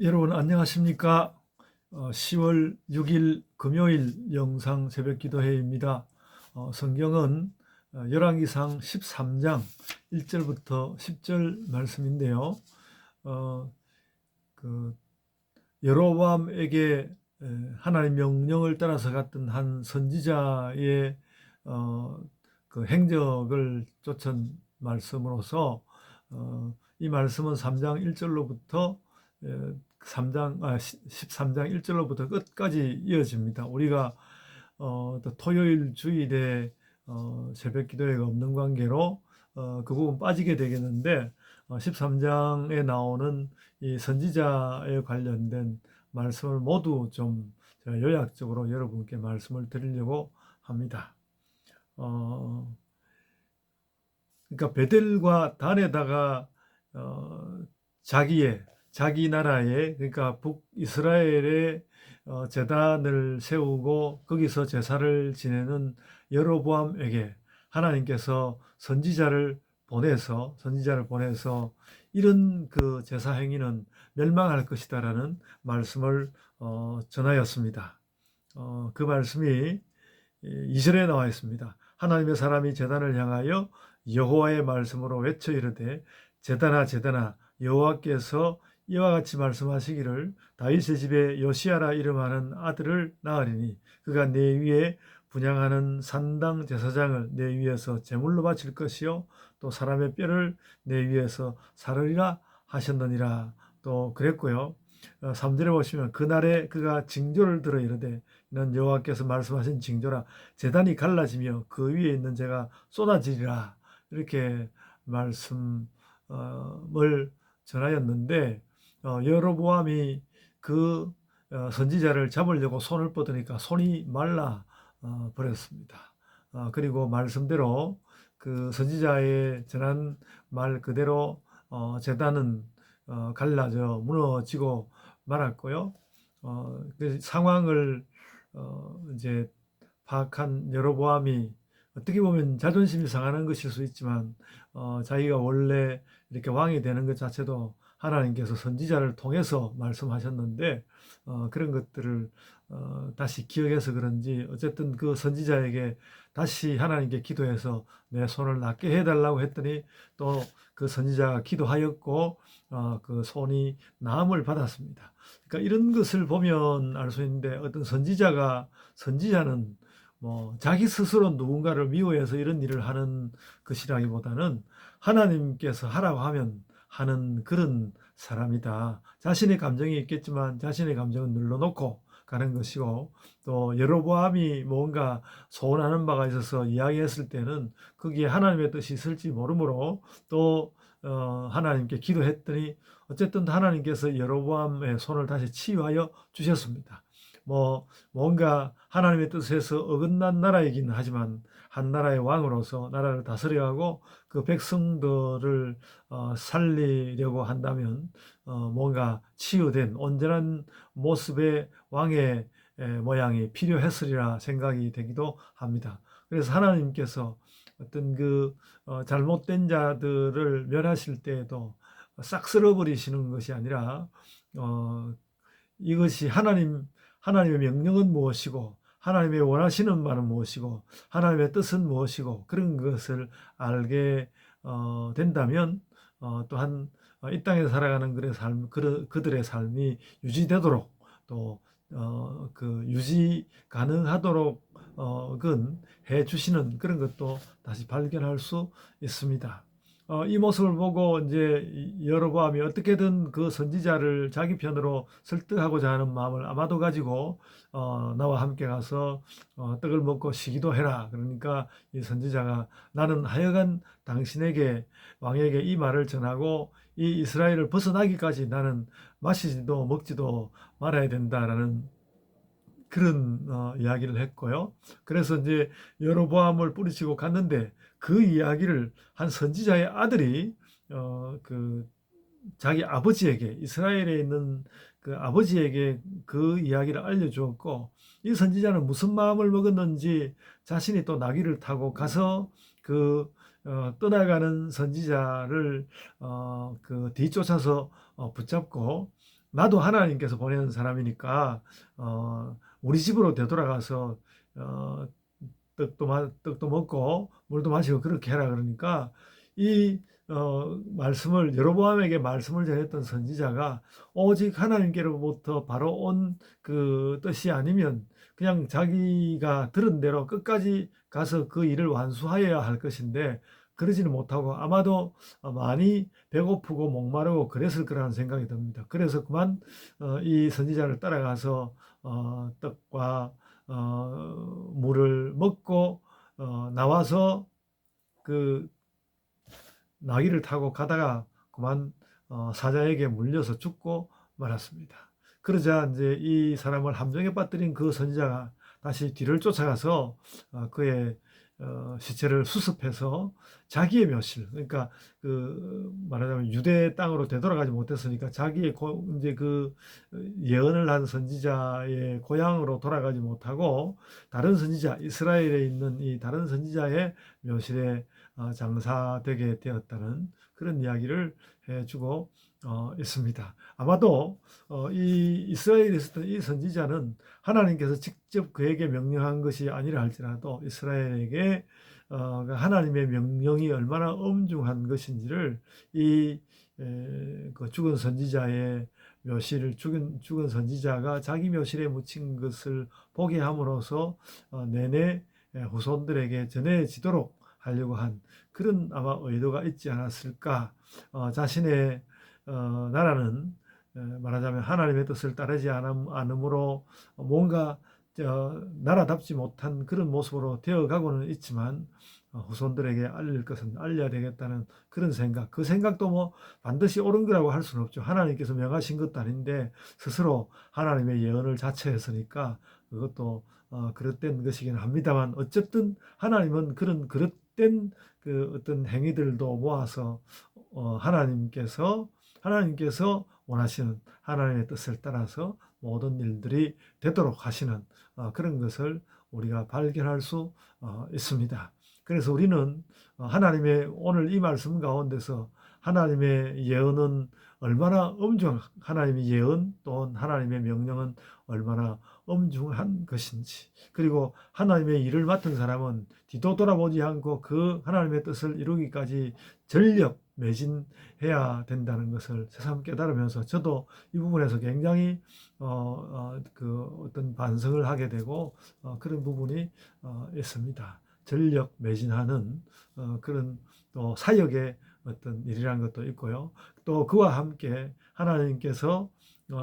여러분 안녕하십니까? 10월 6일 금요일 영상 새벽 기도회입니다. 성경은 열왕기상 13장 1절부터 10절 말씀인데요. 어, 그 여로보암에게 하나님 명령을 따라서 갔던 한 선지자의 그 행적을 쫓은 말씀으로서 이 말씀은 3장 1절로부터 13장 1절로부터 끝까지 이어집니다. 우리가 또 토요일 주일에 새벽 기도회가 없는 관계로 그 부분 빠지게 되겠는데 13장에 나오는 이 선지자에 관련된 말씀을 모두 좀 제가 요약적으로 여러분께 말씀을 드리려고 합니다. 그러니까 베델과 단에다가 자기 나라의 그러니까 북이스라엘의 제단을 세우고 거기서 제사를 지내는 여로보암에게 하나님께서 선지자를 보내서 이런 그 제사 행위는 멸망할 것이다라는 말씀을 전하였습니다. 그 말씀이 2절에 나와 있습니다. 하나님의 사람이 제단을 향하여 여호와의 말씀으로 외쳐 이르되 제단아 제단아 여호와께서 이와 같이 말씀하시기를 다윗의 집에 요시야라 이름하는 아들을 낳으리니 그가 내 위에 분향하는 산당 제사장을 내 위에서 제물로 바칠 것이요 또 사람의 뼈를 내 위에서 사르리라 하셨느니라. 또 그랬고요. 3절에 보시면 그날에 그가 징조를 들어 이르되 이는 여호와께서 말씀하신 징조라 제단이 갈라지며 그 위에 있는 재가 쏟아지리라 이렇게 말씀을 전하였는데 여로보암이 그 선지자를 잡으려고 손을 뻗으니까 손이 말라 버렸습니다. 그리고 말씀대로 그 선지자의 전한 말 그대로 제단은 갈라져 무너지고 말았고요. 그 상황을 이제 파악한 여로보암이 어떻게 보면 자존심이 상하는 것일 수 있지만 자기가 원래 이렇게 왕이 되는 것 자체도 하나님께서 선지자를 통해서 말씀하셨는데 그런 것들을 다시 기억해서 그런지 어쨌든 그 선지자에게 다시 하나님께 기도해서 내 손을 낫게 해달라고 했더니 또 그 선지자가 기도하였고 그 손이 나음을 받았습니다. 그러니까 이런 것을 보면 알 수 있는데 어떤 선지자는 뭐 자기 스스로 누군가를 미워해서 이런 일을 하는 것이라기보다는 하나님께서 하라고 하면 하는 그런 사람이다. 자신의 감정이 있겠지만 자신의 감정은 눌러놓고 가는 것이고 또 여로보암이 뭔가 소원하는 바가 있어서 이야기했을 때는 거기에 하나님의 뜻이 있을지 모르므로 또 하나님께 기도했더니 어쨌든 하나님께서 여로보암의 손을 다시 치유하여 주셨습니다. 뭐 뭔가 하나님의 뜻에서 어긋난 나라이긴 하지만 한 나라의 왕으로서 나라를 다스려가고 그 백성들을 살리려고 한다면 뭔가 치유된 온전한 모습의 왕의 모양이 필요했으리라 생각이 되기도 합니다. 그래서 하나님께서 어떤 그 잘못된 자들을 멸하실 때에도 싹 쓸어버리시는 것이 아니라 이것이 하나님의 명령은 무엇이고 하나님의 원하시는 바는 무엇이고 하나님의 뜻은 무엇이고 그런 것을 알게 된다면 또한 이 땅에 살아가는 그들의 삶이 유지되도록 또 그 유지 가능하도록 해 주시는 그런 것도 다시 발견할 수 있습니다. 이 모습을 보고 이제 여로보암이 어떻게든 그 선지자를 자기 편으로 설득하고자 하는 마음을 아마도 가지고 나와 함께 가서 떡을 먹고 쉬기도 해라. 그러니까 이 선지자가 나는 하여간 당신에게 왕에게 이 말을 전하고 이 이스라엘을 벗어나기까지 나는 마시지도 먹지도 말아야 된다라는 그런 이야기를 했고요. 그래서 이제 여로보암을 뿌리치고 갔는데 그 이야기를 한 선지자의 아들이 그 자기 아버지에게 이스라엘에 있는 그 아버지에게 그 이야기를 알려주었고 이 선지자는 무슨 마음을 먹었는지 자신이 또 나귀를 타고 가서 그 떠나가는 선지자를 그 뒤쫓아서 붙잡고 나도 하나님께서 보내는 사람이니까 우리 집으로 되돌아가서 어, 떡도 먹고 물도 마시고 그렇게 해라. 그러니까 이 말씀을, 여로보암에게 말씀을 전했던 선지자가 오직 하나님께로부터 바로 온 그 뜻이 아니면 그냥 자기가 들은 대로 끝까지 가서 그 일을 완수하여야 할 것인데 그러지는 못하고 아마도 많이 배고프고 목마르고 그랬을 거라는 생각이 듭니다. 그래서 그만 이 선지자를 따라가서 떡과 물을 먹고 나와서 그 나귀를 타고 가다가 그만 사자에게 물려서 죽고 말았습니다. 그러자 이제 이 사람을 함정에 빠뜨린 그 선지자가 다시 뒤를 쫓아가서 그의 시체를 수습해서 자기의 묘실, 그러니까 그 말하자면 유대 땅으로 되돌아가지 못했으니까 자기의 이제 그 예언을 한 선지자의 고향으로 돌아가지 못하고 다른 선지자, 이스라엘에 있는 이 다른 선지자의 묘실에 장사되게 되었다는 그런 이야기를 해주고 있습니다. 아마도 이 이스라엘에 있었던 이 선지자는 하나님께서 직접 그에게 명령한 것이 아니라 할지라도 이스라엘에게 하나님의 명령이 얼마나 엄중한 것인지를 그 죽은 선지자의 묘실을 죽은 선지자가 자기 묘실에 묻힌 것을 보게 함으로써 내내 후손들에게 전해지도록 하려고 한 그런 아마 의도가 있지 않았을까. 자신의 나라는 말하자면 하나님의 뜻을 따르지 않으므로 뭔가 나라답지 못한 그런 모습으로 되어가고는 있지만 후손들에게 알릴 것은 알려야 되겠다는 그런 생각, 그 생각도 뭐 반드시 옳은 거라고 할 수는 없죠. 하나님께서 명하신 것도 아닌데 스스로 하나님의 예언을 자처했으니까 그것도 그릇된 것이긴 합니다만, 어쨌든 하나님은 그런 그릇된 그 어떤 행위들도 모아서 하나님께서 원하시는 하나님의 뜻을 따라서 모든 일들이 되도록 하시는 그런 것을 우리가 발견할 수 있습니다. 그래서 우리는 하나님의 오늘 이 말씀 가운데서 하나님의 예언은 얼마나 하나님의 예언 또는 하나님의 명령은 얼마나 엄중한 것인지, 그리고 하나님의 일을 맡은 사람은 뒤도 돌아보지 않고 그 하나님의 뜻을 이루기까지 전력 매진해야 된다는 것을 새삼 깨달으면서 저도 이 부분에서 굉장히 그 어떤 반성을 하게 되고 그런 부분이 있습니다. 전력 매진하는 그런 또 사역의 어떤 일이라는 것도 있고요. 또 그와 함께 하나님께서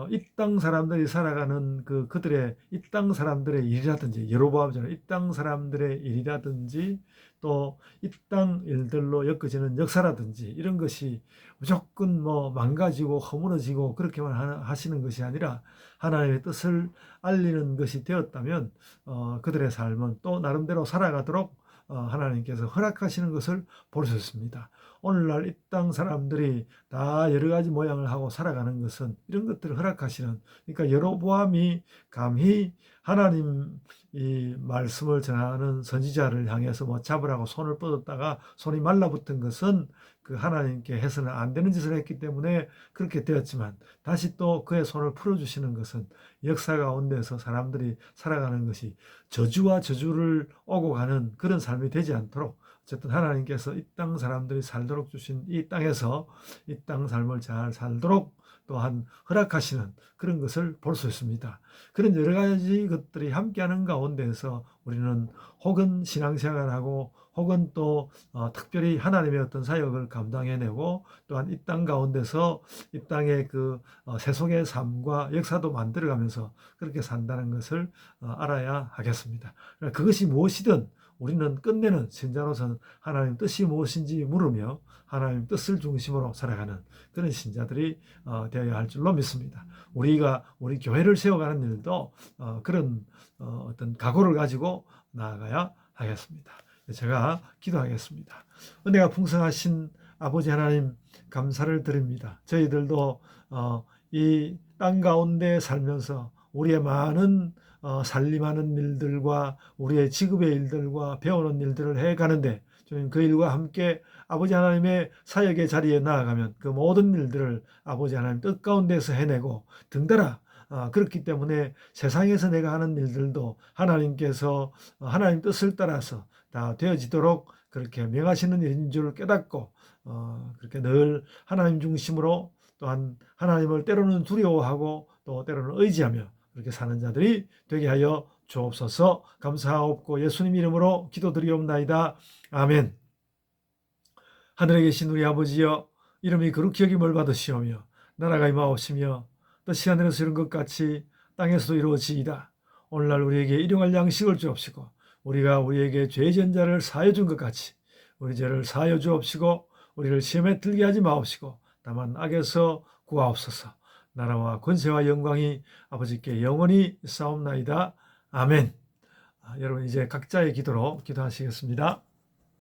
이 땅 사람들이 살아가는 그들의 이 땅 사람들의 일이라든지, 여로보암처럼 이 땅 사람들의 일이라든지 또 이 땅 일들로 엮어지는 역사라든지 이런 것이 무조건 뭐 망가지고 허물어지고 그렇게만 하시는 것이 아니라 하나님의 뜻을 알리는 것이 되었다면 그들의 삶은 또 나름대로 살아가도록 하나님께서 허락하시는 것을 볼 수 있습니다. 오늘날 이 땅 사람들이 다 여러 가지 모양을 하고 살아가는 것은 이런 것들을 허락하시는, 그러니까 여로보암이 감히 하나님 이 말씀을 전하는 선지자를 향해서 뭐 잡으라고 손을 뻗었다가 손이 말라붙은 것은 그 하나님께 해서는 안 되는 짓을 했기 때문에 그렇게 되었지만, 다시 또 그의 손을 풀어주시는 것은 역사 가운데서 사람들이 살아가는 것이 저주와 저주를 오고 가는 그런 삶이 되지 않도록, 어쨌든 하나님께서 이 땅 사람들이 살도록 주신 이 땅에서 이 땅 삶을 잘 살도록 또한 허락하시는 그런 것을 볼 수 있습니다. 그런 여러 가지 것들이 함께하는 가운데서 우리는 혹은 신앙생활하고 혹은 또 특별히 하나님의 어떤 사역을 감당해내고 또한 이 땅 가운데서 이 땅의 그 세속의 삶과 역사도 만들어가면서 그렇게 산다는 것을 알아야 하겠습니다. 그것이 무엇이든 우리는 끝내는 신자로서는 하나님 뜻이 무엇인지 물으며 하나님 뜻을 중심으로 살아가는 그런 신자들이 되어야 할 줄로 믿습니다. 우리가 우리 교회를 세워가는 일도 그런 어떤 각오를 가지고 나아가야 하겠습니다. 제가 기도하겠습니다. 은혜가 풍성하신 아버지 하나님, 감사를 드립니다. 저희들도 이 땅 가운데 살면서 우리의 많은 살림하는 일들과 우리의 직업의 일들과 배우는 일들을 해가는데 주님 그 일과 함께 아버지 하나님의 사역의 자리에 나아가면 그 모든 일들을 아버지 하나님 뜻 가운데서 해내고 등달아 그렇기 때문에 세상에서 내가 하는 일들도 하나님께서 하나님 뜻을 따라서 다 되어지도록 그렇게 명하시는 일인 줄 깨닫고 그렇게 늘 하나님 중심으로 또한 하나님을 때로는 두려워하고 또 때로는 의지하며 그렇게 사는 자들이 되게 하여 주옵소서. 감사하옵고 예수님 이름으로 기도드리옵나이다. 아멘. 하늘에 계신 우리 아버지여, 이름이 거룩히 여김을 받으시오며 나라가 임하옵시며 뜻이 하늘에서 이룬 것 같이 땅에서도 이루어지이다. 오늘날 우리에게 일용할 양식을 주옵시고 우리가 우리에게 죄 지은 자를 사하여 준 것 같이 우리 죄를 사하여 주옵시고 우리를 시험에 들게 하지 마옵시고 다만 악에서 구하옵소서. 나라와 권세와 영광이 아버지께 영원히 싸움나이다. 아멘. 여러분 이제 각자의 기도로 기도하시겠습니다.